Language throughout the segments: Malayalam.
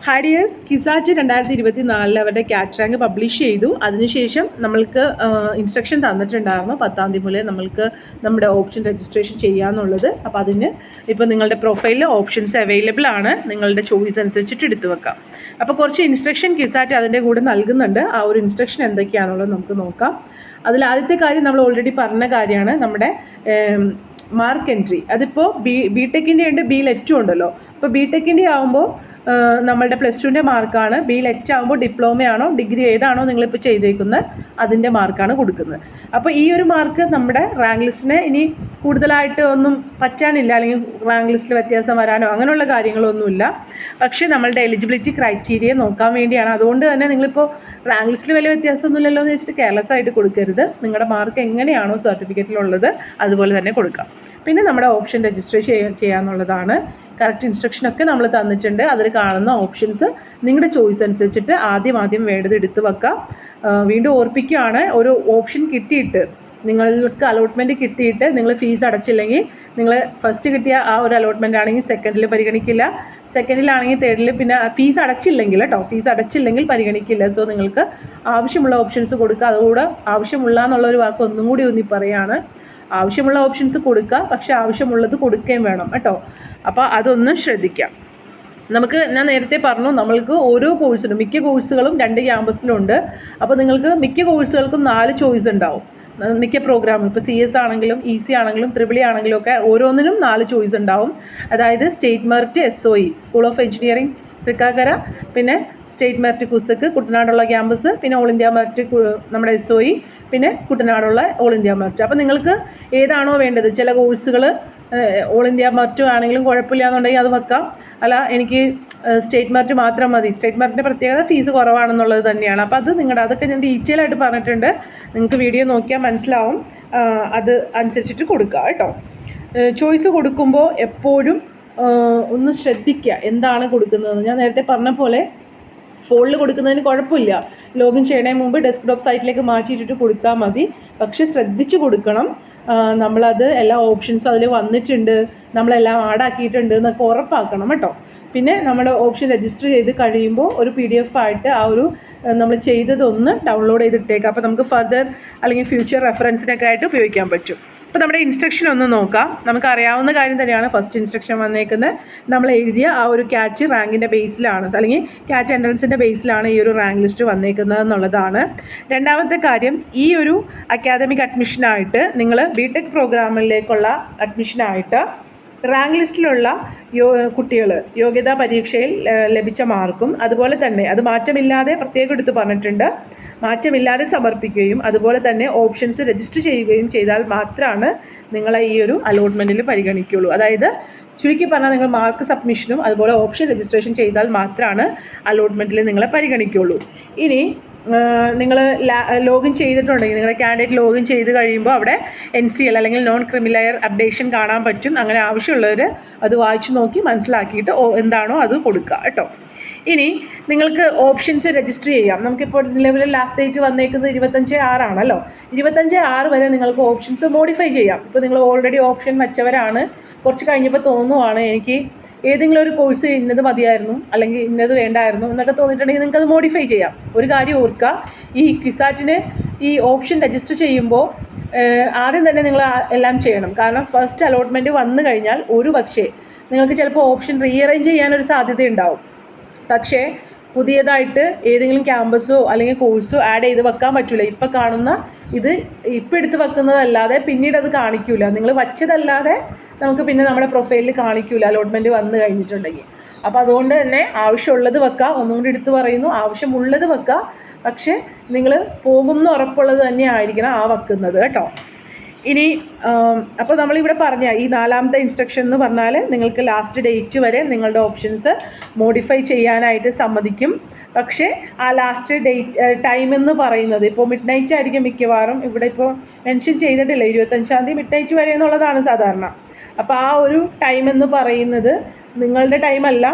ഹാരിയസ് കിസാറ്റ് 2024 അവരുടെ കാറ്റ് റാങ്ക് പബ്ലിഷ് ചെയ്തു. അതിനുശേഷം നമ്മൾക്ക് ഇൻസ്ട്രക്ഷൻ തന്നിട്ടുണ്ടായിരുന്നു 10-ാം തീയതി മുതൽ നമ്മൾക്ക് നമ്മുടെ ഓപ്ഷൻ രജിസ്ട്രേഷൻ ചെയ്യാമെന്നുള്ളത്. അപ്പോൾ അതിന് ഇപ്പോൾ നിങ്ങളുടെ പ്രൊഫൈലിൽ ഓപ്ഷൻസ് അവൈലബിൾ ആണ്, നിങ്ങളുടെ ചോയ്സ് അനുസരിച്ചിട്ട് എടുത്തു വെക്കാം. അപ്പോൾ കുറച്ച് ഇൻസ്ട്രക്ഷൻ കിസാറ്റ് അതിൻ്റെ കൂടെ നൽകുന്നുണ്ട്. ആ ഒരു ഇൻസ്ട്രക്ഷൻ എന്തൊക്കെയാണെന്നുള്ളത് നമുക്ക് നോക്കാം. അതിൽ ആദ്യത്തെ കാര്യം നമ്മൾ ഓൾറെഡി പറഞ്ഞ കാര്യമാണ്, നമ്മുടെ മാർക്ക് എൻട്രി. അതിപ്പോൾ ബി.ടെക്കിൻ്റെ ഉണ്ട്, ബി.ലെറ്റും ഉണ്ടല്ലോ. അപ്പോൾ ബി.ടെക്കിൻ്റെ ആകുമ്പോൾ നമ്മളുടെ +2ൻ്റെ മാർക്കാണ്. ബി.ലെറ്റ് ആകുമ്പോൾ ഡിപ്ലോമയാണോ ഡിഗ്രി ഏതാണോ നിങ്ങളിപ്പോൾ ചെയ്തേക്കുന്നത് അതിൻ്റെ മാർക്കാണ് കൊടുക്കുന്നത്. അപ്പോൾ ഈ ഒരു മാർക്ക് നമ്മുടെ റാങ്ക് ലിസ്റ്റിനെ ഇനി കൂടുതലായിട്ട് ഒന്നും പറ്റാനില്ല, അല്ലെങ്കിൽ റാങ്ക് ലിസ്റ്റിൽ വ്യത്യാസം വരാനോ അങ്ങനെയുള്ള കാര്യങ്ങളൊന്നുമില്ല. പക്ഷേ നമ്മളുടെ എലിജിബിലിറ്റി ക്രൈറ്റീരിയ നോക്കാൻ വേണ്ടിയാണ്. അതുകൊണ്ട് തന്നെ നിങ്ങളിപ്പോൾ റാങ്ക് ലിസ്റ്റിൽ വലിയ വ്യത്യാസമൊന്നുമില്ലല്ലോ എന്ന് വെച്ചിട്ട് കെയർലെസ് ആയിട്ട് കൊടുക്കരുത്. നിങ്ങളുടെ മാർക്ക് എങ്ങനെയാണോ സർട്ടിഫിക്കറ്റിലുള്ളത് അതുപോലെ തന്നെ കൊടുക്കാം. പിന്നെ നമ്മുടെ ഓപ്ഷൻ രജിസ്റ്റർ ചെയ്യാന്നുള്ളതാണ്. കറക്റ്റ് ഇൻസ്ട്രക്ഷനൊക്കെ നമ്മൾ തന്നിട്ടുണ്ട്. അതിൽ കാണുന്ന ഓപ്ഷൻസ് നിങ്ങളുടെ ചോയ്സ് അനുസരിച്ചിട്ട് ആദ്യം വേണ്ടത് എടുത്ത് വെക്കാം. വീണ്ടും ഓർപ്പിക്കുകയാണ്, ഒരു ഓപ്ഷൻ കിട്ടിയിട്ട് നിങ്ങൾക്ക് അലോട്ട്മെൻറ്റ് കിട്ടിയിട്ട് നിങ്ങൾ ഫീസ് അടച്ചില്ലെങ്കിൽ നിങ്ങൾ ഫസ്റ്റ് കിട്ടിയ ആ ഒരു അലോട്ട്മെൻ്റ് ആണെങ്കിൽ സെക്കൻഡിൽ പരിഗണിക്കില്ല, സെക്കൻഡിലാണെങ്കിൽ തേർഡിൽ, പിന്നെ ഫീസ് അടച്ചില്ലെങ്കിൽ ഫീസ് അടച്ചില്ലെങ്കിൽ പരിഗണിക്കില്ല. സോ നിങ്ങൾക്ക് ആവശ്യമുള്ള ഓപ്ഷൻസ് കൊടുക്കുക. അതുകൂടെ ആവശ്യമുള്ള എന്നുള്ളൊരു വാക്ക് ഒന്നും കൂടി ഊന്നി പറയുകയാണ്. ആവശ്യമുള്ള ഓപ്ഷൻസ് കൊടുക്കുക, പക്ഷേ ആവശ്യമുള്ളത് കൊടുക്കുകയും വേണം കേട്ടോ. അപ്പോൾ അതൊന്ന് ശ്രദ്ധിക്കാം. ഞാൻ നേരത്തെ പറഞ്ഞു, നമ്മൾക്ക് ഓരോ കോഴ്സിനും മിക്ക കോഴ്സുകളും 2 ക്യാമ്പസിലുണ്ട്. അപ്പോൾ നിങ്ങൾക്ക് മിക്ക കോഴ്സുകൾക്കും 4 ചോയ്സ് ഉണ്ടാവും. മിക്ക പ്രോഗ്രാമും ഇപ്പോൾ CS ആണെങ്കിലും EC ആണെങ്കിലും EEE ആണെങ്കിലും ഒക്കെ ഓരോന്നിനും 4 ചോയ്സ് ഉണ്ടാവും. അതായത് state merit SOE school of engineering Thrikkakara, പിന്നെ സ്റ്റേറ്റ് മെറിറ്റ് കുസക്ക് കുട്ടനാടുള്ള ക്യാമ്പസ്, പിന്നെ ഓൾ ഇന്ത്യ മെറിറ്റ് നമ്മുടെ SOE, പിന്നെ കുട്ടനാടുള്ള ഓൾ ഇന്ത്യ മെറിറ്റ്. അപ്പോൾ നിങ്ങൾക്ക് ഏതാണോ വേണ്ടത്, ചില കോഴ്സുകൾ ഓൾ ഇന്ത്യ മെറിറ്റ് ആണെങ്കിലും കുഴപ്പമില്ല എന്നുണ്ടെങ്കിൽ അത് വെക്കാം. അല്ല എനിക്ക് സ്റ്റേറ്റ് മെറിറ്റ് മാത്രം മതി, സ്റ്റേറ്റ് മെറിറ്റിൻ്റെ പ്രത്യേകത ഫീസ് കുറവാണെന്നുള്ളത് തന്നെയാണ്. അപ്പോൾ അതൊക്കെ ഞാൻ ഡീറ്റെയിൽ ആയിട്ട് പറഞ്ഞിട്ടുണ്ട്. നിങ്ങൾക്ക് വീഡിയോ നോക്കിയാൽ മനസ്സിലാവും. അത് അനുസരിച്ചിട്ട് കൊടുക്കുക കേട്ടോ. ചോയ്സ് കൊടുക്കുമ്പോൾ എപ്പോഴും ഒന്ന് ശ്രദ്ധിക്കുക എന്താണ് കൊടുക്കുന്നത്. ഞാൻ നേരത്തെ പറഞ്ഞ പോലെ ഫോണിൽ കൊടുക്കുന്നതിന് കുഴപ്പമില്ല, ലോഗിൻ ചെയ്യണതിന് മുമ്പ് ഡെസ്ക്ടോപ്പ് സൈറ്റിലേക്ക് മാറ്റിയിട്ടിട്ട് കൊടുത്താൽ മതി. പക്ഷേ ശ്രദ്ധിച്ച് കൊടുക്കണം. നമ്മളത് എല്ലാ ഓപ്ഷൻസും അതിൽ വന്നിട്ടുണ്ട്, നമ്മളെല്ലാം ആഡാക്കിയിട്ടുണ്ട് എന്നൊക്കെ ഉറപ്പാക്കണം കേട്ടോ. പിന്നെ നമ്മുടെ ഓപ്ഷൻ രജിസ്റ്റർ ചെയ്ത് കഴിയുമ്പോൾ ഒരു PDF ആയിട്ട് ആ ഒരു നമ്മൾ ചെയ്തതൊന്ന് ഡൗൺലോഡ് ചെയ്തിട്ടേക്കാം. അപ്പോൾ നമുക്ക് ഫർദർ അല്ലെങ്കിൽ ഫ്യൂച്ചർ റെഫറൻസിനൊക്കെ ആയിട്ട് ഉപയോഗിക്കാൻ പറ്റും. അപ്പോൾ നമ്മുടെ ഇൻസ്ട്രക്ഷൻ ഒന്ന് നോക്കാം. നമുക്കറിയാവുന്ന കാര്യം തന്നെയാണ് ഫസ്റ്റ് ഇൻസ്ട്രക്ഷൻ വന്നേക്കുന്നത്. നമ്മൾ എഴുതിയ ആ ഒരു കാറ്റ് റാങ്കിൻ്റെ ബേസിലാണ്, അല്ലെങ്കിൽ കാറ്റ് എൻട്രൻസിൻ്റെ ബേസിലാണ് ഈ ഒരു റാങ്ക് ലിസ്റ്റ് വന്നേക്കുന്നത് എന്നുള്ളതാണ്. രണ്ടാമത്തെ കാര്യം, ഈ ഒരു അക്കാദമിക് അഡ്മിഷനായിട്ട് നിങ്ങൾ B.ടെക് പ്രോഗ്രാമിലേക്കുള്ള അഡ്മിഷനായിട്ട് റാങ്ക് ലിസ്റ്റിലുള്ള കുട്ടികൾ യോഗ്യതാ പരീക്ഷയിൽ ലഭിച്ച മാർക്കും അതുപോലെ തന്നെ അത് മാറ്റമില്ലാതെ പ്രത്യേകം എടുത്ത് പറഞ്ഞിട്ടുണ്ട്, മാറ്റമില്ലാതെ സമർപ്പിക്കുകയും അതുപോലെ തന്നെ ഓപ്ഷൻസ് രജിസ്റ്റർ ചെയ്യുകയും ചെയ്താൽ മാത്രമാണ് നിങ്ങളെ ഈ ഒരു അലോട്ട്മെൻറ്റിൽ പരിഗണിക്കുകയുള്ളൂ. അതായത് ചുരുക്കി പറഞ്ഞാൽ നിങ്ങൾ മാർക്ക് സബ്മിഷനും അതുപോലെ ഓപ്ഷൻ രജിസ്ട്രേഷൻ ചെയ്താൽ മാത്രമാണ് അലോട്ട്മെൻറ്റിൽ നിങ്ങളെ പരിഗണിക്കുകയുള്ളൂ. ഇനി നിങ്ങൾ ലോഗിൻ ചെയ്തിട്ടുണ്ടെങ്കിൽ, നിങ്ങളുടെ കാൻഡിഡേറ്റ് ലോഗിൻ ചെയ്ത് കഴിയുമ്പോൾ അവിടെ NCL അല്ലെങ്കിൽ നോൺ ക്രിമിനൽ അപ്ഡേഷൻ കാണാൻ പറ്റും. അങ്ങനെ ആവശ്യമുള്ളവർ അത് വായിച്ചു നോക്കി മനസ്സിലാക്കിയിട്ട് എന്താണോ അത് കൊടുക്കുക കേട്ടോ. ഇനി നിങ്ങൾക്ക് ഓപ്ഷൻസ് രജിസ്റ്റർ ചെയ്യാം. നമുക്കിപ്പോൾ നിലവിൽ ലാസ്റ്റ് ഡേറ്റ് വന്നേക്കുന്നത് 25/6 ആണല്ലോ. 25/6 വരെ നിങ്ങൾക്ക് ഓപ്ഷൻസ് മോഡിഫൈ ചെയ്യാം. ഇപ്പോൾ നിങ്ങൾ ഓൾറെഡി ഓപ്ഷൻ വെച്ചവരാണ്, കുറച്ച് കഴിഞ്ഞപ്പോൾ തോന്നുവാണ് എനിക്ക് ഏതെങ്കിലും ഒരു കോഴ്സ് ഇന്നത് മതിയായിരുന്നു അല്ലെങ്കിൽ ഇന്നത് വേണ്ടായിരുന്നു എന്നൊക്കെ തോന്നിയിട്ടുണ്ടെങ്കിൽ നിങ്ങൾക്ക് അത് മോഡിഫൈ ചെയ്യാം. ഒരു കാര്യം ഓർക്കുക, ഈ കിസാറ്റിന് ഈ ഓപ്ഷൻ രജിസ്റ്റർ ചെയ്യുമ്പോൾ ആദ്യം തന്നെ നിങ്ങൾ എല്ലാം ചെയ്യണം. കാരണം ഫസ്റ്റ് അലോട്ട്മെൻറ്റ് വന്നു കഴിഞ്ഞാൽ ഒരു പക്ഷേ നിങ്ങൾക്ക് ചിലപ്പോൾ ഓപ്ഷൻ റീഅറേഞ്ച് ചെയ്യാനൊരു സാധ്യതയുണ്ടാവും. പക്ഷേ പുതിയതായിട്ട് ഏതെങ്കിലും ക്യാമ്പസോ അല്ലെങ്കിൽ കോഴ്സോ ആഡ് ചെയ്ത് വെക്കാൻ പറ്റില്ല. ഇപ്പം കാണുന്ന ഇത് ഇപ്പം എടുത്ത് വെക്കുന്നതല്ലാതെ പിന്നീട് അത് കാണിക്കില്ല. നിങ്ങൾ വച്ചതല്ലാതെ നമുക്ക് പിന്നെ നമ്മുടെ പ്രൊഫൈലിൽ കാണിക്കില്ല അലോട്ട്മെൻറ്റ് വന്നു കഴിഞ്ഞിട്ടുണ്ടെങ്കിൽ. അപ്പോൾ അതുകൊണ്ട് തന്നെ ആവശ്യമുള്ളത് വെക്കുക. ഒന്നും കൂടി എടുത്ത് പറയുന്നു, ആവശ്യമുള്ളത് വെക്കുക. പക്ഷേ നിങ്ങൾ പോകുന്ന ഉറപ്പുള്ളത് തന്നെ ആയിരിക്കണം ആ വെക്കുന്നത് കേട്ടോ. ഇനി അപ്പോൾ നമ്മളിവിടെ പറഞ്ഞ ഈ 4ാമത്തെ ഇൻസ്ട്രക്ഷൻ എന്ന് പറഞ്ഞാൽ നിങ്ങൾക്ക് ലാസ്റ്റ് ഡേറ്റ് വരെ നിങ്ങളുടെ ഓപ്ഷൻസ് മോഡിഫൈ ചെയ്യാനായിട്ട് സമ്മതിക്കും. പക്ഷേ ആ ലാസ്റ്റ് ടൈം എന്ന് പറയുന്നത് ഇപ്പോൾ മിഡ്നൈറ്റ് ആയിരിക്കും മിക്കവാറും. ഇവിടെ ഇപ്പോൾ മെൻഷൻ ചെയ്തിട്ടില്ല, 25-ാം തീയതി മിഡ്നൈറ്റ് വരെ എന്നുള്ളതാണ് സാധാരണ. അപ്പോൾ ആ ഒരു ടൈം എന്ന് പറയുന്നത് നിങ്ങളുടെ ടൈമല്ല,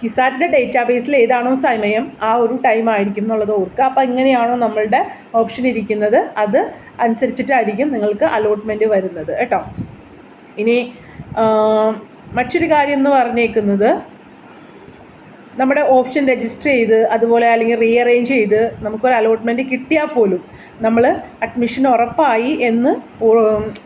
കിസാറ്റിൻ്റെ ഡേറ്റാബേസിൽ ഏതാണോ സമയം ആ ഒരു ടൈം ആയിരിക്കും എന്നുള്ളത് ഓർക്കുക. അപ്പോൾ എങ്ങനെയാണോ നമ്മളുടെ ഓപ്ഷൻ ഇരിക്കുന്നത് അത് അനുസരിച്ചിട്ടായിരിക്കും നിങ്ങൾക്ക് അലോട്ട്മെൻറ്റ് വരുന്നത് കേട്ടോ. ഇനി മറ്റൊരു കാര്യം എന്ന് പറഞ്ഞേക്കുന്നത് നമ്മുടെ ഓപ്ഷൻ രജിസ്റ്റർ ചെയ്ത് അതുപോലെ അല്ലെങ്കിൽ റീഅറേഞ്ച് ചെയ്ത് നമുക്കൊരു അലോട്ട്മെൻറ്റ് കിട്ടിയാൽ പോലും നമ്മൾ അഡ്മിഷൻ ഉറപ്പായി എന്ന്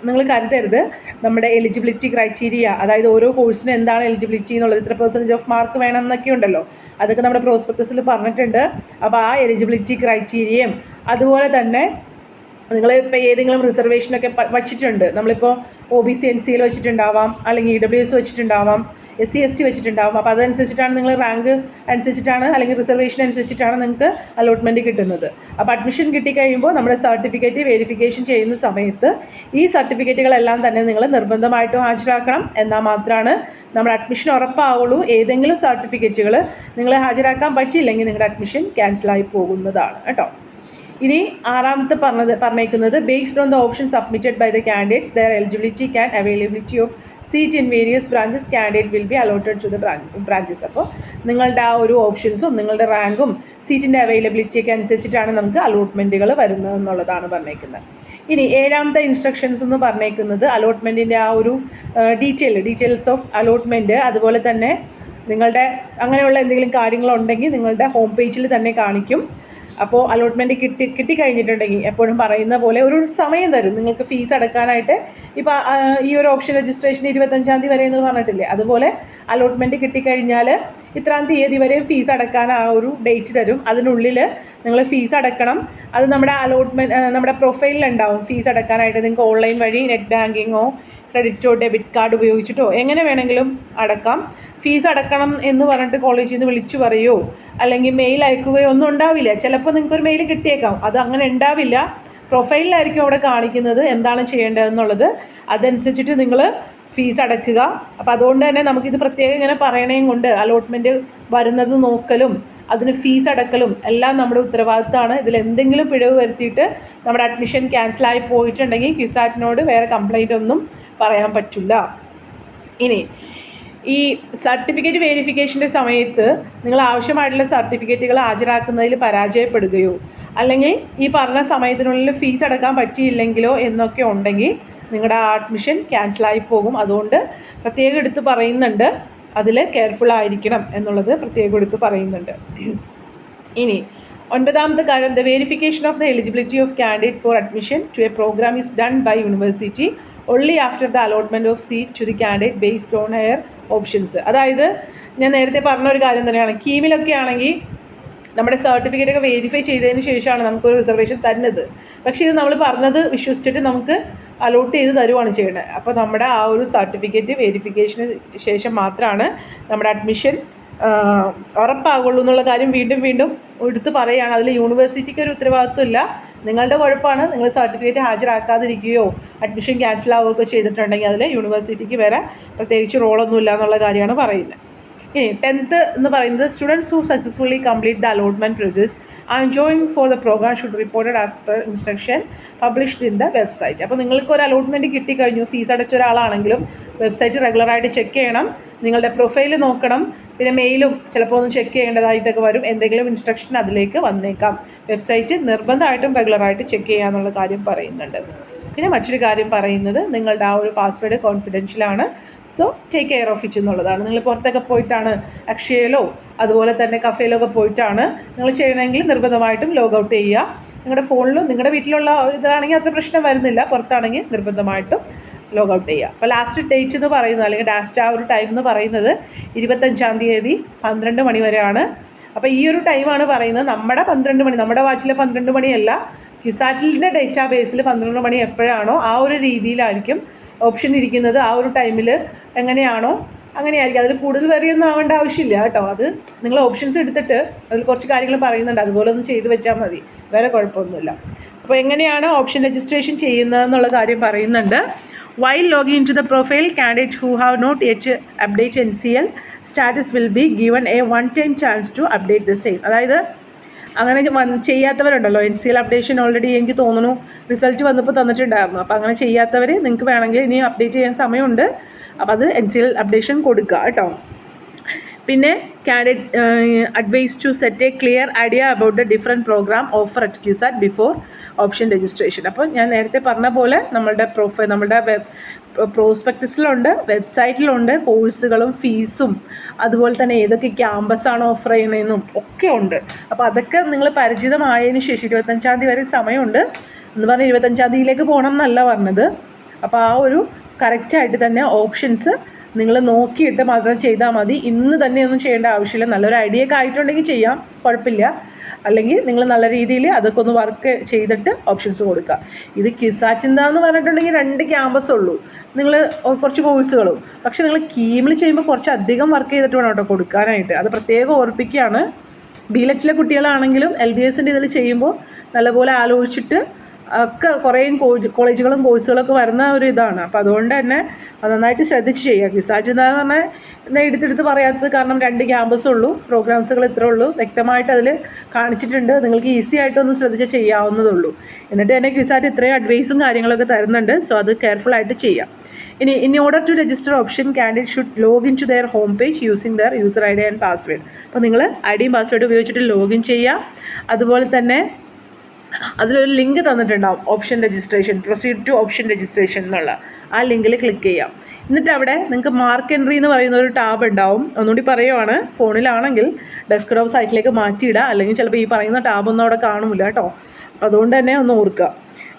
നിങ്ങൾ കരുതരുത്. നമ്മുടെ എലിജിബിലിറ്റി ക്രൈറ്റീരിയ, അതായത് ഓരോ കോഴ്സിനും എന്താണ് എലിജിബിലിറ്റി എന്നുള്ളത്, ഇത്ര % ഓഫ് മാർക്ക് വേണം എന്നൊക്കെ ഉണ്ടല്ലോ, അതൊക്കെ നമ്മുടെ പ്രോസ്പെക്ടസിൽ പറഞ്ഞിട്ടുണ്ട്. അപ്പോൾ ആ എലിജിബിലിറ്റി ക്രൈറ്റീരിയയും അതുപോലെ തന്നെ നിങ്ങൾ ഇപ്പോൾ ഏതെങ്കിലും റിസർവേഷനൊക്കെ വച്ചിട്ടുണ്ട്, നമ്മളിപ്പോൾ OBC NCL വെച്ചിട്ടുണ്ടാവാം, അല്ലെങ്കിൽ EWS വെച്ചിട്ടുണ്ടാവാം, SC ST വെച്ചിട്ടുണ്ടാവും. അപ്പോൾ അതനുസരിച്ചിട്ടാണ് നിങ്ങൾ റാങ്ക് അനുസരിച്ചിട്ടാണ് അല്ലെങ്കിൽ റിസർവേഷൻ അനുസരിച്ചിട്ടാണ് നിങ്ങൾക്ക് അലോട്ട്മെൻറ്റ് കിട്ടുന്നത്. അപ്പോൾ അഡ്മിഷൻ കിട്ടിക്കഴിയുമ്പോൾ നമ്മുടെ സർട്ടിഫിക്കറ്റ് വെരിഫിക്കേഷൻ ചെയ്യുന്ന സമയത്ത് ഈ സർട്ടിഫിക്കറ്റുകളെല്ലാം തന്നെ നിങ്ങൾ നിർബന്ധമായിട്ടും ഹാജരാക്കണം. എന്നാൽ മാത്രമാണ് നമ്മുടെ അഡ്മിഷൻ ഉറപ്പാവുള്ളൂ. ഏതെങ്കിലും സർട്ടിഫിക്കറ്റുകൾ നിങ്ങൾ ഹാജരാക്കാൻ പറ്റിയില്ലെങ്കിൽ നിങ്ങളുടെ അഡ്മിഷൻ ക്യാൻസലായി പോകുന്നതാണ് കേട്ടോ. ഇനി ആറാമത്തെ പറഞ്ഞേക്കുന്നത് based on the option submitted by the candidates their eligibility and availability of seat in various branches candidate will be allotted to the branches. അപ്പോൾ നിങ്ങളുടെ ആ ഒരു ഓപ്ഷൻസും നിങ്ങളുടെ റാങ്കും സീറ്റിൻ്റെ അവൈലബിലിറ്റിയൊക്കെ അനുസരിച്ചിട്ടാണ് നമുക്ക് അലോട്ട്മെൻറ്റുകൾ വരുന്നത് എന്നുള്ളതാണ് പറഞ്ഞേക്കുന്നത്. ഇനി ഏഴാമത്തെ ഇൻസ്ട്രക്ഷൻസ് എന്ന് പറഞ്ഞേക്കുന്നത് അലോട്ട്മെൻറ്റിൻ്റെ ആ ഒരു ഡീറ്റെയിൽസ് ഓഫ് അലോട്ട്മെൻറ്റ്, അതുപോലെ തന്നെ നിങ്ങളുടെ അങ്ങനെയുള്ള എന്തെങ്കിലും കാര്യങ്ങളുണ്ടെങ്കിൽ നിങ്ങളുടെ ഹോം പേജിൽ തന്നെ കാണിക്കും. അപ്പോൾ അലോട്ട്മെൻറ്റ് കിട്ടിക്കഴിഞ്ഞിട്ടുണ്ടെങ്കിൽ എപ്പോഴും പറയുന്ന പോലെ ഒരു സമയം തരും നിങ്ങൾക്ക് ഫീസ് അടക്കാനായിട്ട്. ഇപ്പോൾ ഈ ഒരു ഓപ്ഷൻ രജിസ്ട്രേഷൻ 25-ാം തീയതി വരെ എന്ന് പറഞ്ഞിട്ടില്ലേ, അതുപോലെ അലോട്ട്മെൻറ്റ് കിട്ടിക്കഴിഞ്ഞാൽ ഇത്രാം തീയതി വരെയും ഫീസ് അടക്കാൻ ആ ഒരു ഡേറ്റ് തരും. അതിനുള്ളിൽ നിങ്ങൾ ഫീസ് അടക്കണം. അത് നമ്മുടെ പ്രൊഫൈലിലുണ്ടാവും ഫീസ് അടക്കാനായിട്ട്. നിങ്ങൾക്ക് ഓൺലൈൻ വഴി നെറ്റ് ബാങ്കിങ്ങോ ക്രെഡിറ്റോ ഡെബിറ്റ് കാർഡ് ഉപയോഗിച്ചിട്ടോ എങ്ങനെ വേണമെങ്കിലും അടക്കാം. ഫീസ് അടക്കണം എന്ന് പറഞ്ഞിട്ട് കോളേജിൽ നിന്ന് വിളിച്ചു പറയുകയോ അല്ലെങ്കിൽ മെയിൽ അയക്കുകയോ ഒന്നും ഉണ്ടാവില്ല. ചിലപ്പോൾ നിങ്ങൾക്കൊരു മെയിൽ കിട്ടിയേക്കാം, അത് അങ്ങനെ ഉണ്ടാവില്ല. പ്രൊഫൈലിലായിരിക്കും അവിടെ കാണിക്കുന്നത് എന്താണ് ചെയ്യേണ്ടതെന്നുള്ളത്. അതനുസരിച്ചിട്ട് നിങ്ങൾ ഫീസ് അടക്കുക. അപ്പോൾ അതുകൊണ്ട് തന്നെ നമുക്കിത് പ്രത്യേകം ഇങ്ങനെ പറയണേം കൊണ്ട് അലോട്ട്മെൻറ്റ് വരുന്നത് നോക്കലും അതിന് ഫീസ് അടക്കലും എല്ലാം നമ്മുടെ ഉത്തരവാദിത്തമാണ്. ഇതിൽ എന്തെങ്കിലും പിഴവ് വരുത്തിയിട്ട് നമ്മുടെ അഡ്മിഷൻ ക്യാൻസലായി പോയിട്ടുണ്ടെങ്കിൽ ക്യുസാറ്റിനോട് വേറെ കംപ്ലൈൻ്റ് ഒന്നും പറയാൻ പറ്റില്ല. ഇനി ഈ സർട്ടിഫിക്കറ്റ് വെരിഫിക്കേഷൻ്റെ സമയത്ത് നിങ്ങൾ ആവശ്യമായിട്ടുള്ള സർട്ടിഫിക്കറ്റുകൾ ഹാജരാക്കുന്നതിൽ പരാജയപ്പെടുകയോ അല്ലെങ്കിൽ ഈ പറഞ്ഞ സമയത്തിനുള്ളിൽ ഫീസ് അടക്കാൻ പറ്റിയില്ലെങ്കിലോ എന്നൊക്കെ ഉണ്ടെങ്കിൽ നിങ്ങളുടെ അഡ്മിഷൻ ക്യാൻസലായി പോകും. അതുകൊണ്ട് പ്രത്യേകം എടുത്ത് പറയുന്നുണ്ട്, അതിൽ കെയർഫുൾ ആയിരിക്കണം എന്നുള്ളത് പ്രത്യേകം എടുത്ത് പറയുന്നുണ്ട്. ഇനി ഒൻപതാമത്തെ കാര്യം, the verification of the eligibility of candidate for admission to a programme is done by university only after the allotment of seat to the candidate based on her options. അതായത് ഞാൻ നേരത്തെ പറഞ്ഞ ഒരു കാര്യം തന്നെയാണ്. കീമിലൊക്കെ ആണെങ്കിൽ നമ്മുടെ സർട്ടിഫിക്കറ്റ് ഒക്കെ വെരിഫൈ ചെയ്തതിന് ശേഷമാണ് നമുക്കൊരു റിസർവേഷൻ തരുന്നത്. പക്ഷേ ഇത് നമ്മൾ പറഞ്ഞത് വിശ്വസിച്ചിട്ട് നമുക്ക് അലോട്ട് ചെയ്ത് തരുവാണ് ചെയ്യേണ്ടത്. അപ്പോൾ നമ്മുടെ ആ ഒരു സർട്ടിഫിക്കറ്റ് വെരിഫിക്കേഷന് ശേഷം മാത്രമാണ് നമ്മുടെ അഡ്മിഷൻ ഉറപ്പാകുള്ളൂ എന്നുള്ള കാര്യം വീണ്ടും വീണ്ടും എടുത്ത് പറയുകയാണ്. അതിൽ യൂണിവേഴ്സിറ്റിക്ക് ഒരു ഉത്തരവാദിത്വം ഇല്ല, നിങ്ങളുടെ കുഴപ്പമാണ്. നിങ്ങൾ സർട്ടിഫിക്കറ്റ് ഹാജരാക്കാതിരിക്കുകയോ അഡ്മിഷൻ ക്യാൻസൽ ആവുകയൊക്കെ ചെയ്തിട്ടുണ്ടെങ്കിൽ അതിൽ യൂണിവേഴ്സിറ്റിക്ക് വേറെ പ്രത്യേകിച്ച് റോളൊന്നുമില്ല എന്നുള്ള കാര്യമാണ് പറയുന്നത്. ഇനി 10th എന്ന് പറയുന്നത് students who successfully complete the allotment process and join for the programme should reported as per instruction published in the website. അപ്പോൾ നിങ്ങൾക്ക് ഒരു അലോട്ട്മെൻറ്റ് കിട്ടിക്കഴിഞ്ഞു, ഫീസ് അടച്ച ഒരാളാണെങ്കിലും വെബ്സൈറ്റ് റെഗുലറായിട്ട് ചെക്ക് ചെയ്യണം. നിങ്ങളുടെ പ്രൊഫൈൽ നോക്കണം. പിന്നെ മെയിലും ചിലപ്പോൾ ഒന്ന് ചെക്ക് ചെയ്യേണ്ടതായിട്ടൊക്കെ വരും. എന്തെങ്കിലും ഇൻസ്ട്രക്ഷൻ അതിലേക്ക് വന്നേക്കാം. വെബ്സൈറ്റ് നിർബന്ധമായിട്ടും റെഗുലറായിട്ട് ചെക്ക് ചെയ്യാന്നുള്ള കാര്യം പറയുന്നുണ്ട്. പിന്നെ മറ്റൊരു കാര്യം പറയുന്നത് നിങ്ങളുടെ ആ ഒരു പാസ്വേഡ് കോൺഫിഡൻഷ്യലാണ്. So take care of it എന്നുള്ളതാണ്. നിങ്ങൾ പുറത്തൊക്കെ പോയിട്ടാണ് അക്ഷയയിലോ അതുപോലെ തന്നെ കഫേയിലോ ഒക്കെ പോയിട്ടാണ് നിങ്ങൾ ചെയ്യണമെങ്കിൽ നിർബന്ധമായിട്ടും ലോഗ് ഔട്ട് ചെയ്യുക. നിങ്ങളുടെ ഫോണിലും നിങ്ങളുടെ വീട്ടിലുള്ള ഇതാണെങ്കിൽ അത്ര പ്രശ്നം വരുന്നില്ല, പുറത്താണെങ്കിൽ നിർബന്ധമായിട്ടും ലോഗ് ഔട്ട് ചെയ്യുക. അപ്പോൾ ലാസ്റ്റ് ഡേറ്റ് എന്ന് പറയുന്നത് അല്ലെങ്കിൽ ലാസ്റ്റ് ആ ഒരു ടൈം എന്ന് പറയുന്നത് 25-ാം തീയതി 12 മണി വരെയാണ്. അപ്പോൾ ഈ ഒരു ടൈമാണ് പറയുന്നത്. നമ്മുടെ 12 മണി, നമ്മുടെ വാച്ചിലെ 12 മണിയല്ല, ക്യുസാറ്റിലിൻ്റെ ഡേറ്റാ ബേസിൽ 12 മണി എപ്പോഴാണോ ആ ഒരു രീതിയിലായിരിക്കും ഓപ്ഷൻ ഇരിക്കുന്നത്. ആ ഒരു ടൈമിൽ എങ്ങനെയാണോ അങ്ങനെയായിരിക്കും. അതിൽ കൂടുതൽ വരെയൊന്നും ആവേണ്ട ആവശ്യമില്ല കേട്ടോ. അത് നിങ്ങൾ ഓപ്ഷൻസ് എടുത്തിട്ട് അതിൽ കുറച്ച് കാര്യങ്ങൾ പറയുന്നുണ്ട്, അതുപോലെ ഒന്ന് ചെയ്ത് വെച്ചാൽ മതി, വേറെ കുഴപ്പമൊന്നുമില്ല. അപ്പോൾ എങ്ങനെയാണ് ഓപ്ഷൻ രജിസ്ട്രേഷൻ ചെയ്യുന്നതെന്നുള്ള കാര്യം പറയുന്നുണ്ട്. While logging into the profile, candidates who have not yet updated NCL status will be given a one-time chance to update the same. അതായത് അങ്ങനെ ചെയ്യാത്തവരുണ്ടല്ലോ, NCL അപ്ഡേഷൻ ഓൾറെഡി എനിക്ക് തോന്നുന്നു റിസൾട്ട് വന്നപ്പോൾ തന്നിട്ടുണ്ടായിരുന്നു. അപ്പോൾ അങ്ങനെ ചെയ്യാത്തവർ നിങ്ങൾക്ക് വേണമെങ്കിൽ ഇനി അപ്ഡേറ്റ് ചെയ്യാൻ സമയമുണ്ട്. അപ്പോൾ അത് NCL അപ്ഡേഷൻ കൊടുക്കുക കേട്ടോ. പിന്നെ candidate advised to set a clear idea about the different program offer at QSAT before option registration. അപ്പോൾ ഞാൻ നേരത്തെ പറഞ്ഞ പോലെ നമ്മളുടെ പ്രോസ്പെക്ടസിലുണ്ട്, വെബ്സൈറ്റിലുണ്ട് കോഴ്സുകളും ഫീസും അതുപോലെ തന്നെ ഏതൊക്കെ ക്യാമ്പസാണ് ഓഫർ ചെയ്യണമെന്നും ഒക്കെ ഉണ്ട്. അപ്പോൾ അതൊക്കെ നിങ്ങൾ പരിചിതമായതിന് ശേഷം 25-ാം തീയതി വരെ സമയമുണ്ട് എന്ന് പറഞ്ഞാൽ 25-ാം തീയതിയിലേക്ക് പോകണം എന്നല്ല പറഞ്ഞത്. അപ്പോൾ ആ ഒരു കറക്റ്റായിട്ട് തന്നെ ഓപ്ഷൻസ് നിങ്ങൾ നോക്കിയിട്ട് മാത്രം ചെയ്താൽ മതി. ഇന്ന് തന്നെ ഒന്നും ചെയ്യേണ്ട ആവശ്യമില്ല. നല്ലൊരു ഐഡിയ ഒക്കെ ആയിട്ടുണ്ടെങ്കിൽ ചെയ്യാം, കുഴപ്പമില്ല. അല്ലെങ്കിൽ നിങ്ങൾ നല്ല രീതിയിൽ അതൊക്കെ ഒന്ന് വർക്ക് ചെയ്തിട്ട് ഓപ്ഷൻസ് കൊടുക്കുക. ഇത് ക്യുസാറ്റ് എന്താന്ന് പറഞ്ഞിട്ടുണ്ടെങ്കിൽ 2 ക്യാമ്പസ് ഉള്ളൂ, നിങ്ങൾ കുറച്ച് കോഴ്സുകളും. പക്ഷേ നിങ്ങൾ കീമിൽ ചെയ്യുമ്പോൾ കുറച്ച് അധികം വർക്ക് ചെയ്തിട്ട് വേണം കേട്ടോ കൊടുക്കാനായിട്ട്. അത് പ്രത്യേകം ഓർപ്പിക്കുകയാണ്. BLETലെ കുട്ടികളാണെങ്കിലും LBSൻ്റെ ഇതിൽ ചെയ്യുമ്പോൾ നല്ലപോലെ ആലോചിച്ചിട്ട് ഒക്കെ കുറേ കോളേജുകളും കോഴ്സുകളൊക്കെ വരുന്ന ഒരു ഇതാണ്. അപ്പോൾ അതുകൊണ്ട് തന്നെ അത് നന്നായിട്ട് ശ്രദ്ധിച്ച് ചെയ്യുക. ക്യുസാറ്റ് എന്താ പറഞ്ഞാൽ എന്നാൽ എടുത്തെടുത്ത് പറയാത്തത് കാരണം 2 ക്യാമ്പസ് ഉള്ളൂ, പ്രോഗ്രാംസുകൾ ഇത്രേ ഉള്ളൂ, വ്യക്തമായിട്ട് അതിൽ കാണിച്ചിട്ടുണ്ട്. നിങ്ങൾക്ക് ഈസി ആയിട്ടൊന്ന് ശ്രദ്ധിച്ച് ചെയ്യാവുന്നതുള്ളൂ. എന്നിട്ട് തന്നെ ക്യുസാറ്റ് ഇത്രയും അഡ്വൈസും കാര്യങ്ങളൊക്കെ തരുന്നുണ്ട്. സോ അത് കെയർഫുള്ളായിട്ട് ചെയ്യാം. ഇനി in order to register option candidate should login to their home page using their user ID and password. അപ്പോൾ നിങ്ങൾ IDയും പാസ്വേഡും ഉപയോഗിച്ചിട്ട് ലോഗിൻ ചെയ്യുക. അതുപോലെ തന്നെ അതിലൊരു ലിങ്ക് തന്നിട്ടുണ്ടാവും, option registration, proceed to option registration എന്നുള്ള ആ ലിങ്കിൽ ക്ലിക്ക് ചെയ്യാം. എന്നിട്ട് അവിടെ നിങ്ങൾക്ക് മാർക്ക് എൻട്രി എന്ന് പറയുന്ന ഒരു ടാബ് ഉണ്ടാവും. ഒന്നുകൂടി പറയുവാണ്, ഫോണിലാണെങ്കിൽ ഡെസ്ക്ടോപ്പ് സൈറ്റിലേക്ക് മാറ്റിയിടുക, അല്ലെങ്കിൽ ചിലപ്പോൾ ഈ പറയുന്ന ടാബൊന്നും അവിടെ കാണില്ല കേട്ടോ. അപ്പോൾ അതുകൊണ്ട് തന്നെ ഒന്ന് ഓർക്കുക.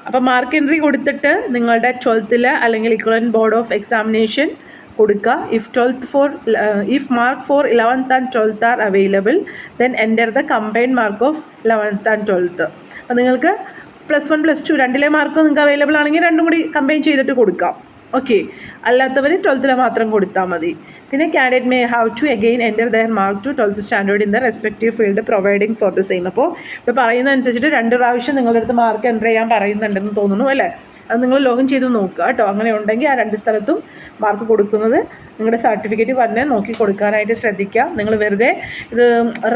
അപ്പോൾ മാർക്ക് എൻട്രി കൊടുത്തിട്ട് നിങ്ങളുടെ 12th അല്ലെങ്കിൽ ഇക്വലന്റ് ബോർഡ് ഓഫ് എക്സാമിനേഷൻ കൊടുക്കുക. if mark for 11th and 12th are available, then enter the combined mark of 11th and 12th. അപ്പോൾ നിങ്ങൾക്ക് +1 +2 2 മാർക്ക് നിങ്ങൾക്ക് അവൈലബിൾ ആണെങ്കിൽ 2 കൂടി കമ്പൈൻ ചെയ്തിട്ട് കൊടുക്കാം. ഓക്കെ, അല്ലാത്തവർ 12th മാത്രം കൊടുത്താൽ മതി. പിന്നെ candidate may have to again enter their mark to 12th standard in the respective field providing for the same. അപ്പോൾ ഇപ്പോൾ പറയുന്നതനുസരിച്ചിട്ട് 2 പ്രാവശ്യം നിങ്ങളുടെ അടുത്ത് മാർക്ക് എൻ്റർ ചെയ്യാൻ പറയുന്നുണ്ടെന്ന് തോന്നുന്നു അല്ലേ? അത് നിങ്ങൾ ലോഗിൻ ചെയ്ത് നോക്കുക കേട്ടോ. അങ്ങനെ ഉണ്ടെങ്കിൽ ആ 2 സ്ഥലത്തും മാർക്ക് കൊടുക്കുന്നത് നിങ്ങളുടെ സർട്ടിഫിക്കറ്റ് തന്നെ നോക്കി കൊടുക്കാനായിട്ട് ശ്രദ്ധിക്കുക. നിങ്ങൾ വെറുതെ ഇത്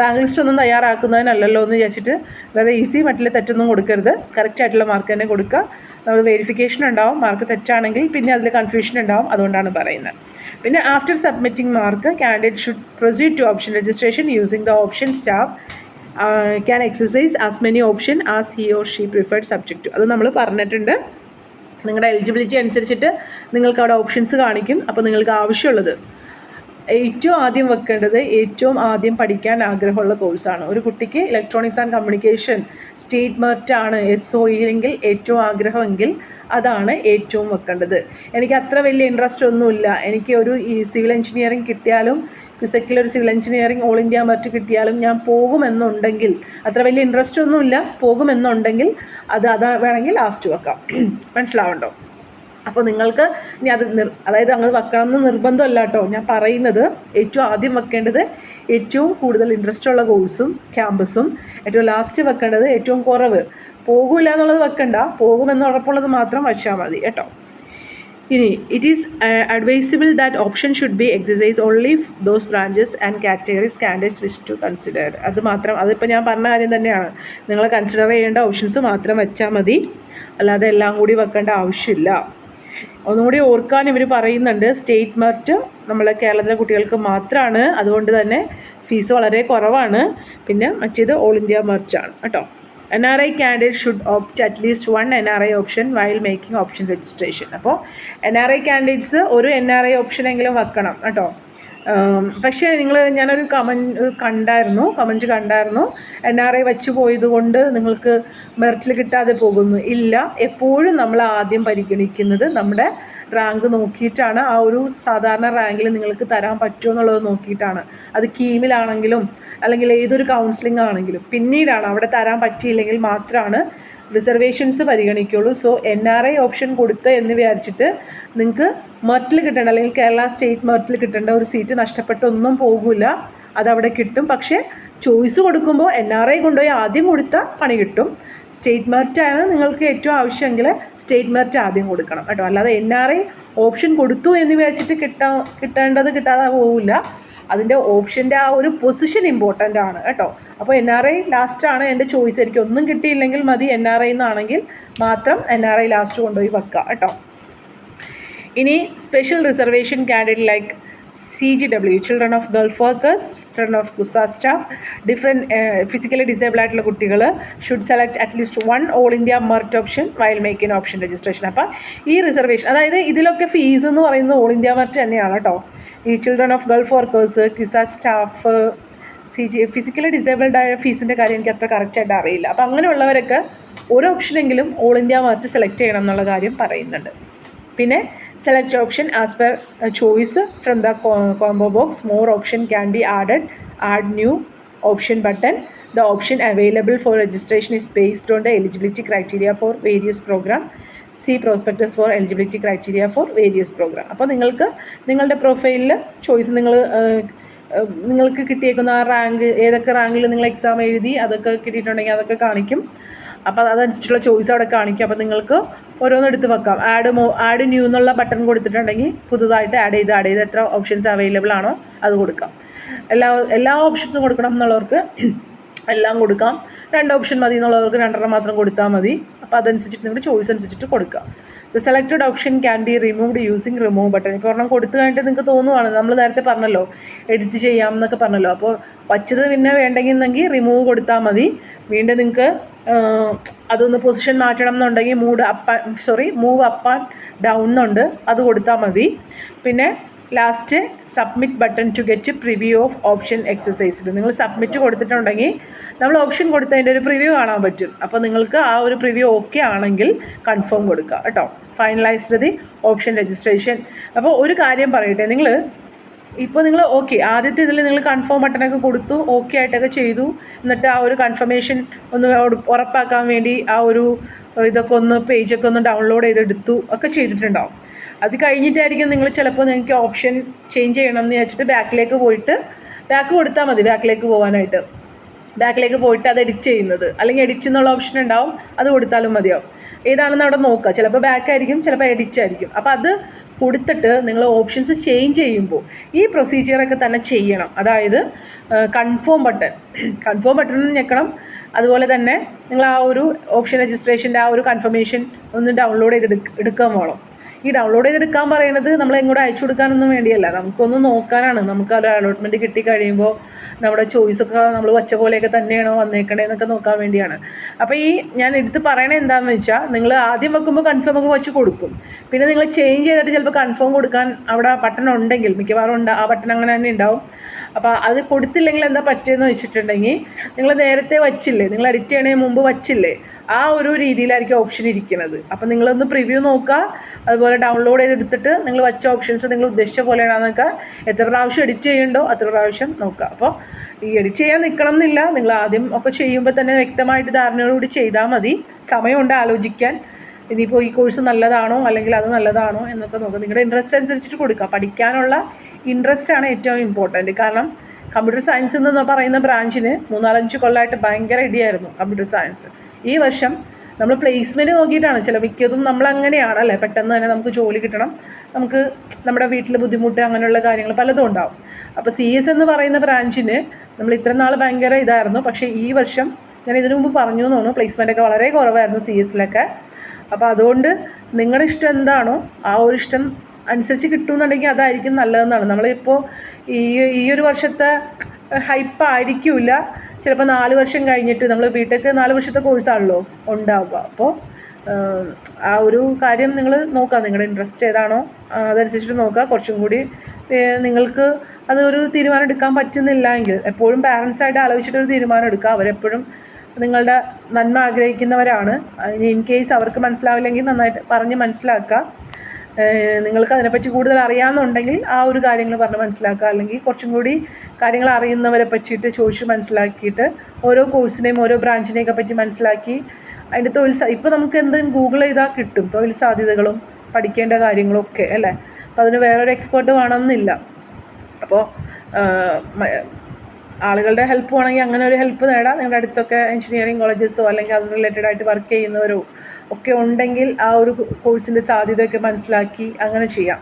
റാങ്ക് ലിസ്റ്റ് ഒന്നും തയ്യാറാക്കുന്നതിനല്ലല്ലോ എന്ന് വിചാരിച്ചിട്ട് വെറുതെ ഈസി മറ്റുള്ള തെറ്റൊന്നും കൊടുക്കരുത്. കറക്റ്റായിട്ടുള്ള മാർക്ക് തന്നെ കൊടുക്കുക. നമ്മൾ വെരിഫിക്കേഷൻ ഉണ്ടാവും, മാർക്ക് തെറ്റാണെങ്കിൽ പിന്നെ അതിൽ കൺഫ്യൂഷൻ ഉണ്ടാവും, അതുകൊണ്ടാണ് പറയുന്നത്. പിന്നെ after submitting mark candidate should proceed to option registration using the options tab can exercise as many option as he or she preferred subject. അത് നമ്മൾ പറഞ്ഞിട്ടുണ്ട്. നിങ്ങളുടെ എലിജിബിലിറ്റി അനുസരിച്ചിട്ട് നിങ്ങൾക്ക് അവിടെ ഓപ്ഷൻസ് കാണിക്കും. അപ്പോൾ നിങ്ങൾക്ക് ആവശ്യമുള്ളത് ഏറ്റവും ആദ്യം വെക്കേണ്ടത് ഏറ്റവും ആദ്യം പഠിക്കാൻ ആഗ്രഹമുള്ള കോഴ്സാണ്. ഒരു കുട്ടിക്ക് ഇലക്ട്രോണിക്സ് ആൻഡ് കമ്മ്യൂണിക്കേഷൻ സ്റ്റേറ്റ് മെറിറ്റാണ് SOE എങ്കിൽ ഏറ്റവും ആഗ്രഹമെങ്കിൽ അതാണ് ഏറ്റവും വെക്കേണ്ടത്. എനിക്ക് അത്ര വലിയ ഇൻട്രസ്റ്റ് ഒന്നുമില്ല, എനിക്ക് ഒരു സിവിൽ എഞ്ചിനീയറിംഗ് കിട്ടിയാലും ക്യുസെക്കിലൊരു civil engineering all India merit കിട്ടിയാലും ഞാൻ പോകുമെന്നുണ്ടെങ്കിൽ, അത്ര വലിയ ഇൻട്രസ്റ്റ് ഒന്നുമില്ല, പോകുമെന്നുണ്ടെങ്കിൽ അത് വേണമെങ്കിൽ ലാസ്റ്റ് വെക്കാം. മനസ്സിലാവണ്ടോ? അപ്പോൾ നിങ്ങൾക്ക് ഇനി അതായത് അങ്ങനെ വെക്കണം എന്ന് നിർബന്ധമല്ല കേട്ടോ. ഞാൻ പറയുന്നത് ഏറ്റവും ആദ്യം വെക്കേണ്ടത് ഏറ്റവും കൂടുതൽ ഇൻട്രസ്റ്റ് ഉള്ള കോഴ്സും ക്യാമ്പസും, ഏറ്റവും ലാസ്റ്റ് വെക്കേണ്ടത് ഏറ്റവും കുറവ്. പോകില്ല എന്നുള്ളത് വെക്കണ്ട, പോകുമെന്ന് ഉറപ്പുള്ളത് മാത്രം വച്ചാൽ മതി കേട്ടോ. ഇനി it is advisable that option should be exercise only those branches and categories candidates wish to consider. അത് മാത്രം, അതിപ്പോൾ ഞാൻ പറഞ്ഞ കാര്യം തന്നെയാണ്. നിങ്ങൾ കൺസിഡർ ചെയ്യേണ്ട ഓപ്ഷൻസ് മാത്രം വെച്ചാൽ മതി, അല്ലാതെ എല്ലാം കൂടി വെക്കേണ്ട ആവശ്യമില്ല. ഒന്നുകൂടി ഓർക്കാൻ ഇവർ പറയുന്നുണ്ട്, സ്റ്റേറ്റ് മെറിറ്റ് നമ്മളെ കേരളത്തിലെ കുട്ടികൾക്ക് മാത്രമാണ്, അതുകൊണ്ട് തന്നെ ഫീസ് വളരെ കുറവാണ്. പിന്നെ മറ്റേത് ഓൾ ഇന്ത്യ മെറിറ്റാണ് കേട്ടോ. NRI candidate should opt at least one NRI option while making option registration. അപ്പോൾ NRI candidates ഒരു NRI ഓപ്ഷൻ എങ്കിലും വെക്കണം കേട്ടോ. പക്ഷേ ഞാനൊരു കമൻറ്റ് കണ്ടായിരുന്നു NRI വെച്ച് പോയത് കൊണ്ട് നിങ്ങൾക്ക് മെറിറ്റിൽ കിട്ടാതെ പോകുന്നു. ഇല്ല, എപ്പോഴും നമ്മൾ ആദ്യം പരിഗണിക്കുന്നത് നമ്മുടെ റാങ്ക് നോക്കിയിട്ടാണ്. ആ ഒരു സാധാരണ റാങ്കിൽ നിങ്ങൾക്ക് തരാൻ പറ്റുമോ എന്നുള്ളത് നോക്കിയിട്ടാണ്. അത് കീമിലാണെങ്കിലും അല്ലെങ്കിൽ ഏതൊരു കൗൺസിലിംഗ് ആണെങ്കിലും പിന്നീടാണ്, അവിടെ തരാൻ പറ്റിയില്ലെങ്കിൽ മാത്രമാണ് റിസർവേഷൻസ് പരിഗണിക്കുള്ളൂ. സോ NRI ഓപ്ഷൻ കൊടുത്ത് എന്ന് വിചാരിച്ചിട്ട് നിങ്ങൾക്ക് മെറിറ്റിൽ കിട്ടേണ്ട അല്ലെങ്കിൽ കേരള സ്റ്റേറ്റ് മെറിറ്റിൽ കിട്ടേണ്ട ഒരു സീറ്റ് നഷ്ടപ്പെട്ടൊന്നും പോകില്ല, അതവിടെ കിട്ടും. പക്ഷേ ചോയ്സ് കൊടുക്കുമ്പോൾ NRI കൊണ്ടുപോയി ആദ്യം കൊടുത്താൽ പണി കിട്ടും. സ്റ്റേറ്റ് മെറിറ്റാണ് നിങ്ങൾക്ക് ഏറ്റവും ആവശ്യമെങ്കിൽ സ്റ്റേറ്റ് മെറിറ്റ് ആദ്യം കൊടുക്കണം കേട്ടോ. അല്ലാതെ NRI ഓപ്ഷൻ കൊടുത്തു എന്ന് വിചാരിച്ചിട്ട് കിട്ടേണ്ടത് കിട്ടാതെ പോകില്ല. അതിൻ്റെ ഓപ്ഷൻ്റെ ആ ഒരു പൊസിഷൻ ഇമ്പോർട്ടൻ്റ് ആണ് കേട്ടോ. അപ്പോൾ NRI ലാസ്റ്റാണ് എൻ്റെ ചോയ്സ്. എനിക്ക് ഒന്നും കിട്ടിയില്ലെങ്കിൽ മതി NRI എന്നാണെങ്കിൽ മാത്രം NRI ലാസ്റ്റ് കൊണ്ടുപോയി വെക്കുക കേട്ടോ. ഇനി special reservation candidate like CGW, Children of Gulf Workers, Children of Kusa staff, different physically disabled ആയിട്ടുള്ള കുട്ടികൾ should select at least 1 all India merit option while making option registration. അപ്പോൾ ഈ റിസർവേഷൻ, അതായത് ഇതിലൊക്കെ ഫീസ് എന്ന് പറയുന്നത് ഓൾ ഇന്ത്യ മെറിറ്റ് തന്നെയാണ് കേട്ടോ. ഈ ചിൽഡ്രൻ ഓഫ് ഗൾഫ് വർക്കേഴ്സ്, ക്യുസ സ്റ്റാഫ്, ഫിസിക്കലി ഡിസേബിൾഡ് ആയ ഫീസിൻ്റെ കാര്യം എനിക്ക് അത്ര കറക്റ്റായിട്ട് അറിയില്ല. അപ്പോൾ അങ്ങനെയുള്ളവരൊക്കെ ഒരു ഓപ്ഷനെങ്കിലും ഓൾ ഇന്ത്യ മെറിറ്റ് സെലക്ട് ചെയ്യണം എന്നുള്ള കാര്യം പറയുന്നുണ്ട്. പിന്നെ select option as per choice from the combo box. More option can be add new option button. The option available for registration is based on the eligibility criteria for various program. See prospectus for eligibility criteria for various program. അപ്പോൾ നിങ്ങളുടെ പ്രൊഫൈലിൽ ചോയ്സ് നിങ്ങൾക്ക് കിട്ടിയേക്കുന്ന ആ റാങ്ക്, ഏതൊക്കെ റാങ്കിൽ നിങ്ങൾ എക്സാം എഴുതി അതൊക്കെ കിട്ടിയിട്ടുണ്ടെങ്കിൽ അതൊക്കെ കാണിക്കും. അപ്പോൾ അതനുസരിച്ചുള്ള ചോയ്സ് അവിടെ കാണിക്കും. അപ്പോൾ നിങ്ങൾക്ക് ഓരോന്ന് എടുത്ത് വെക്കാം. ആഡ് ന്യൂ എന്നുള്ള ബട്ടൺ കൊടുത്തിട്ടുണ്ടെങ്കിൽ പുതുതായിട്ട് ആഡ് ചെയ്ത് എത്ര ഓപ്ഷൻസ് അവൈലബിൾ ആണോ അത് കൊടുക്കാം. എല്ലാ ഓപ്ഷൻസും കൊടുക്കണം എന്നുള്ളവർക്ക് എല്ലാം കൊടുക്കാം. 2 ഓപ്ഷൻ മതി എന്നുള്ളവർക്ക് 2 മാത്രം കൊടുത്താൽ മതി. അപ്പോൾ അതനുസരിച്ചിട്ട് നിങ്ങളുടെ ചോയ്സ് അനുസരിച്ചിട്ട് കൊടുക്കാം. The selected option can be removed using remove button. ഇപ്പോൾ ഒരെണ്ണം കൊടുത്തു കഴിഞ്ഞിട്ട് നിങ്ങൾക്ക് തോന്നുവാണ്, നമ്മൾ നേരത്തെ പറഞ്ഞല്ലോ എഡിറ്റ് ചെയ്യാം എന്നൊക്കെ പറഞ്ഞല്ലോ. അപ്പോൾ വച്ചത് പിന്നെ വേണ്ടെങ്കിൽ റിമൂവ് കൊടുത്താൽ മതി. വീണ്ടും നിങ്ങൾക്ക് അതൊന്ന് പൊസിഷൻ മാറ്റണം എന്നുണ്ടെങ്കിൽ മൂവ് അപ്പ് ആൻഡ് ഡൗൺ എന്നുണ്ട്, അത് കൊടുത്താൽ മതി. പിന്നെ last submit button to get preview of option exercised. നിങ്ങൾ സബ്മിറ്റ് കൊടുത്തിട്ടുണ്ടെങ്കിൽ നമ്മൾ ഓപ്ഷൻ കൊടുത്തതിൻ്റെ ഒരു പ്രിവ്യൂ കാണാൻ പറ്റും. അപ്പോൾ നിങ്ങൾക്ക് ആ ഒരു പ്രിവ്യൂ ഓക്കെ ആണെങ്കിൽ കൺഫേം കൊടുക്കുക കേട്ടോ. Finalised the option registration. അപ്പോൾ ഒരു കാര്യം പറയട്ടെ, നിങ്ങൾ ഓക്കെ ആദ്യത്തെ ഇതിൽ നിങ്ങൾ കൺഫേം ബട്ടനൊക്കെ കൊടുത്തു, ഓക്കെ ആയിട്ടൊക്കെ ചെയ്തു. എന്നിട്ട് ആ ഒരു കൺഫർമേഷൻ ഒന്ന് ഉറപ്പാക്കാൻ വേണ്ടി ആ ഒരു ഇതൊക്കെ പേജൊക്കെ ഒന്ന് ഡൗൺലോഡ് ചെയ്തെടുത്തു ഒക്കെ ചെയ്തിട്ടുണ്ടാവും. അത് കഴിഞ്ഞിട്ടായിരിക്കും നിങ്ങൾ ചിലപ്പോൾ നിങ്ങൾക്ക് ഓപ്ഷൻ ചേഞ്ച് ചെയ്യണം എന്ന് വെച്ചിട്ട് ബാക്ക് കൊടുത്താൽ മതി. ബാക്കിലേക്ക് പോയിട്ട് അത് എഡിറ്റ് ചെയ്യുന്നത്, അല്ലെങ്കിൽ എഡിറ്റ് എന്നുള്ള ഓപ്ഷൻ ഉണ്ടാവും, അത് കൊടുത്താലും മതിയാവും. ഏതാണെന്ന് അവിടെ നോക്കുക. ചിലപ്പോൾ ബാക്ക് ആയിരിക്കും, ചിലപ്പോൾ എഡിറ്റ് ആയിരിക്കും. അപ്പോൾ അത് കൊടുത്തിട്ട് നിങ്ങൾ ഓപ്ഷൻസ് ചേഞ്ച് ചെയ്യുമ്പോൾ ഈ പ്രൊസീജിയറൊക്കെ തന്നെ ചെയ്യണം. അതായത് കൺഫേം ബട്ടൺ ഞെക്കണം. അതുപോലെ തന്നെ നിങ്ങൾ ആ ഒരു ഓപ്ഷൻ രജിസ്ട്രേഷൻ്റെ ആ ഒരു കൺഫർമേഷൻ ഒന്ന് ഡൗൺലോഡ് എടുക്കാൻ വേണം. ഈ ഡൗൺലോഡ് ചെയ്തെടുക്കാൻ പറയുന്നത് നമ്മൾ എങ്ങോട്ട് അയച്ചു കൊടുക്കാനൊന്നും വേണ്ടിയല്ല, നമുക്കൊന്ന് നോക്കാനാണ്. നമുക്ക് ആ അലോട്ട്മെൻറ്റ് കിട്ടിക്കഴിയുമ്പോൾ നമ്മുടെ ചോയ്സൊക്കെ നമ്മൾ വച്ച പോലെയൊക്കെ തന്നെയാണോ വന്നേക്കണേന്നൊക്കെ നോക്കാൻ വേണ്ടിയാണ്. അപ്പോൾ ഞാൻ എടുത്ത് പറയണത് എന്താണെന്ന് വെച്ചാൽ, നിങ്ങൾ ആദ്യം വെക്കുമ്പോൾ കൺഫേം ഒക്കെ വച്ച് കൊടുക്കും. പിന്നെ നിങ്ങൾ ചേഞ്ച് ചെയ്തിട്ട് ചിലപ്പോൾ കൺഫേം കൊടുക്കാൻ അവിടെ ബട്ടൺ ഉണ്ടെങ്കിൽ, മിക്കവാറും ആ ബട്ടൺ അങ്ങനെ തന്നെ ഉണ്ടാവും. അപ്പോൾ അത് കൊടുത്തില്ലെങ്കിൽ എന്താ പറ്റിയെന്ന് വെച്ചിട്ടുണ്ടെങ്കിൽ, നിങ്ങൾ നേരത്തെ വച്ചില്ലേ, നിങ്ങൾ എഡിറ്റ് ചെയ്യണതിന് മുമ്പ് വച്ചില്ലേ, ആ ഒരു രീതിയിലായിരിക്കും ഓപ്ഷൻ ഇരിക്കുന്നത്. അപ്പോൾ നിങ്ങളൊന്ന് പ്രിവ്യൂ നോക്കുക. അതുപോലെ ഡൗൺലോഡ് ചെയ്തെടുത്തിട്ട് നിങ്ങൾ വച്ച ഓപ്ഷൻസ് നിങ്ങൾ ഉദ്ദേശിച്ച പോലെയാണെന്നൊക്കെ എത്ര പ്രാവശ്യം എഡിറ്റ് ചെയ്യണ്ടോ അത്ര പ്രാവശ്യം നോക്കുക. അപ്പോൾ ഈ എഡിറ്റ് ചെയ്യാൻ നിൽക്കണം എന്നില്ല. നിങ്ങൾ ആദ്യം ഒക്കെ ചെയ്യുമ്പോൾ തന്നെ വ്യക്തമായിട്ട് ധാരണയോടുകൂടി ചെയ്താൽ മതി. സമയമുണ്ട് ആലോചിക്കാൻ. ഇനിയിപ്പോൾ ഈ കോഴ്സ് നല്ലതാണോ അല്ലെങ്കിൽ അത് നല്ലതാണോ എന്നൊക്കെ നോക്കുക. നിങ്ങളുടെ ഇൻട്രസ്റ്റ് അനുസരിച്ചിട്ട് കൊടുക്കുക. പഠിക്കാനുള്ള ഇൻട്രസ്റ്റാണ് ഏറ്റവും ഇമ്പോർട്ടൻറ്റ്. കാരണം കമ്പ്യൂട്ടർ സയൻസ് എന്ന് പറയുന്ന ബ്രാഞ്ചിന് 3-4 കൊല്ലമായിട്ട് ഭയങ്കര ഇടിയായിരുന്നു കമ്പ്യൂട്ടർ സയൻസ്. ഈ വർഷം നമ്മൾ പ്ലേസ്മെൻറ്റ് നോക്കിയിട്ടാണ് മിക്കതും നമ്മളങ്ങനെയാണ് അല്ലേ, പെട്ടെന്ന് തന്നെ നമുക്ക് ജോലി കിട്ടണം, നമുക്ക് നമ്മുടെ വീട്ടിൽ ബുദ്ധിമുട്ട് അങ്ങനെയുള്ള കാര്യങ്ങൾ പലതും ഉണ്ടാവും. അപ്പോൾ CS എന്ന് പറയുന്ന ബ്രാഞ്ചിന് നമ്മൾ ഇത്ര നാൾ ഭയങ്കര ഇതായിരുന്നു. പക്ഷേ ഈ വർഷം ഞാൻ ഇതിനു മുമ്പ് പറഞ്ഞു എന്ന് തോന്നുന്നു, പ്ലേസ്മെൻറ്റൊക്കെ വളരെ കുറവായിരുന്നു CS-ലൊക്കെ. അപ്പോൾ അതുകൊണ്ട് നിങ്ങളുടെ ഇഷ്ടം എന്താണോ ആ ഒരു ഇഷ്ടം അനുസരിച്ച് കിട്ടുമെന്നുണ്ടെങ്കിൽ അതായിരിക്കും നല്ലതെന്നാണ്. നമ്മളിപ്പോൾ ഈ ഒരു വർഷത്തെ ഹൈപ്പായിരിക്കില്ല, ചിലപ്പോൾ 4 വർഷം കഴിഞ്ഞിട്ട്, നമ്മൾ ബിടെക് 4 വർഷത്തെ കോഴ്സാണല്ലോ ഉണ്ടാവുക. അപ്പോൾ ആ ഒരു കാര്യം നിങ്ങൾ നോക്കുക, നിങ്ങളുടെ ഇൻട്രസ്റ്റ് ഏതാണോ അതനുസരിച്ചിട്ട് നോക്കുക. കുറച്ചും കൂടി നിങ്ങൾക്ക് അതൊരു തീരുമാനം എടുക്കാൻ പറ്റുന്നില്ല എങ്കിൽ എപ്പോഴും പാരൻസായിട്ട് ആലോചിച്ചിട്ടൊരു തീരുമാനം എടുക്കുക. അവരെപ്പോഴും നിങ്ങളുടെ നന്മ ആഗ്രഹിക്കുന്നവരാണ്. ഇൻ കേസ് അവർക്ക് മനസ്സിലാവില്ലെങ്കിൽ നന്നായിട്ട് പറഞ്ഞ് മനസ്സിലാക്കുക. നിങ്ങൾക്ക് അതിനെപ്പറ്റി കൂടുതൽ അറിയാമെന്നുണ്ടെങ്കിൽ ആ ഒരു കാര്യങ്ങൾ പറഞ്ഞ് മനസ്സിലാക്കുക. അല്ലെങ്കിൽ കുറച്ചും കൂടി കാര്യങ്ങൾ അറിയുന്നവരെ പറ്റിയിട്ട് ചോദിച്ച് മനസ്സിലാക്കിയിട്ട് ഓരോ കോഴ്സിനെയും ഓരോ ബ്രാഞ്ചിനെയൊക്കെ പറ്റി മനസ്സിലാക്കി അതിൻ്റെ ഇപ്പോൾ നമുക്ക് എന്തും ഗൂഗിൾ ചെയ്താൽ കിട്ടും, തൊഴിൽ സാധ്യതകളും പഠിക്കേണ്ട കാര്യങ്ങളൊക്കെ അല്ലേ. അപ്പോൾ അതിന് വേറൊരു എക്സ്പേർട്ട് വേണമെന്നില്ല. അപ്പോൾ ആളുകളുടെ ഹെൽപ്പ് വേണമെങ്കിൽ അങ്ങനെ ഒരു ഹെൽപ്പ് നേടാം. നിങ്ങളുടെ അടുത്തൊക്കെ എഞ്ചിനീയറിംഗ് കോളേജസോ അല്ലെങ്കിൽ അത് റിലേറ്റഡ് ആയിട്ട് വർക്ക് ചെയ്യുന്നവരോ ഒക്കെ ഉണ്ടെങ്കിൽ ആ ഒരു കോഴ്സിൻ്റെ സാധ്യതയൊക്കെ മനസ്സിലാക്കി അങ്ങനെ ചെയ്യാം.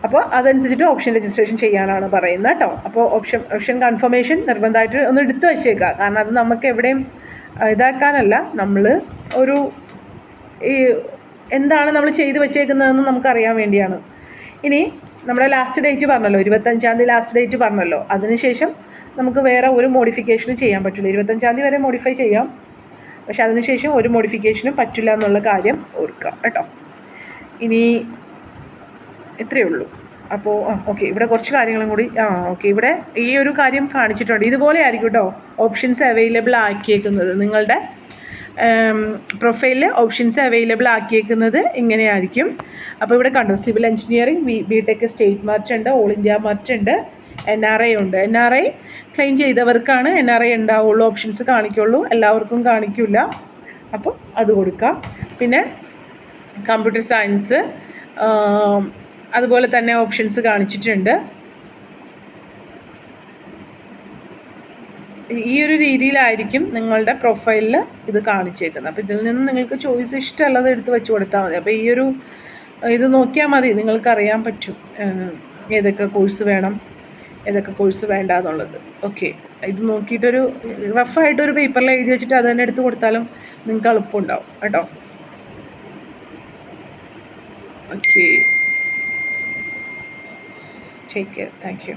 അപ്പോൾ അതനുസരിച്ചിട്ട് ഓപ്ഷൻ രജിസ്ട്രേഷൻ ചെയ്യാനാണ് പറയുന്നത് കേട്ടോ. അപ്പോൾ ഓപ്ഷൻ കൺഫർമേഷൻ നിർബന്ധമായിട്ട് ഒന്ന് എടുത്തു വെച്ചേക്കുക. കാരണം അത് നമുക്ക് എവിടെയും ഇതാക്കാനല്ല, നമ്മൾ ഒരു എന്താണ് നമ്മൾ ചെയ്ത് വെച്ചേക്കുന്നതെന്ന് നമുക്കറിയാൻ വേണ്ടിയാണ്. ഇനി നമ്മുടെ ലാസ്റ്റ് ഡേറ്റ് പറഞ്ഞല്ലോ, 25-ാം തീയതി ലാസ്റ്റ് ഡേറ്റ് പറഞ്ഞല്ലോ. അതിനുശേഷം നമുക്ക് വേറെ ഒരു മോഡിഫിക്കേഷനും ചെയ്യാൻ പറ്റില്ല. 25-ാം തീയതി വരെ മോഡിഫൈ ചെയ്യാം, പക്ഷെ അതിനുശേഷം ഒരു മോഡിഫിക്കേഷനും പറ്റില്ല എന്നുള്ള കാര്യം ഓർക്കുക കേട്ടോ. ഇനി ഇത്രയേ ഉള്ളൂ. അപ്പോൾ ഓക്കെ, ഇവിടെ കുറച്ച് കാര്യങ്ങളും കൂടി ഓക്കെ, ഇവിടെ ഈ ഒരു കാര്യം കാണിച്ചിട്ടുണ്ട്. ഇതുപോലെ ആയിരിക്കും കേട്ടോ ഓപ്ഷൻസ് അവൈലബിൾ ആക്കിയേക്കുന്നത്. നിങ്ങളുടെ പ്രൊഫൈലിൽ ഓപ്ഷൻസ് അവൈലബിൾ ആക്കിയേക്കുന്നത് ഇങ്ങനെയായിരിക്കും. അപ്പോൾ ഇവിടെ കണ്ടു, civil engineering, BTech state March ഉണ്ട്, ഓൾ ഇന്ത്യ മാർച്ച് ഉണ്ട്, NRI ഉണ്ട്. NRI ക്ലെയിം ചെയ്തവർക്കാണ് NRI ഉണ്ടാവുള്ളൂ, ഓപ്ഷൻസ് കാണിക്കുള്ളൂ, എല്ലാവർക്കും കാണിക്കില്ല. അപ്പോൾ അത് കൊടുക്കാം. പിന്നെ കമ്പ്യൂട്ടർ സയൻസ് അതുപോലെ തന്നെ ഓപ്ഷൻസ് കാണിച്ചിട്ടുണ്ട്. ഈ ഒരു രീതിയിലായിരിക്കും നിങ്ങളുടെ പ്രൊഫൈലിൽ ഇത് കാണിച്ചേക്കുന്നത്. അപ്പോൾ ഇതിൽ നിന്ന് നിങ്ങൾക്ക് ചോയ്സ് ഇഷ്ടമുള്ളത് എടുത്ത് വെച്ച് കൊടുത്താൽ മതി. അപ്പോൾ ഇത് നോക്കിയാൽ മതി, നിങ്ങൾക്കറിയാൻ പറ്റും ഏതൊക്കെ കോഴ്സ് വേണം, ഏതൊക്കെ കോഴ്സ് വേണ്ട എന്നുള്ളത്. ഓക്കെ, ഇത് നോക്കിയിട്ടൊരു റഫായിട്ടൊരു പേപ്പറിൽ എഴുതി വെച്ചിട്ട് അത് തന്നെ എടുത്ത് കൊടുത്താലും നിങ്ങൾക്ക് എളുപ്പമുണ്ടാവും കേട്ടോ. Okay, take care. Thank you.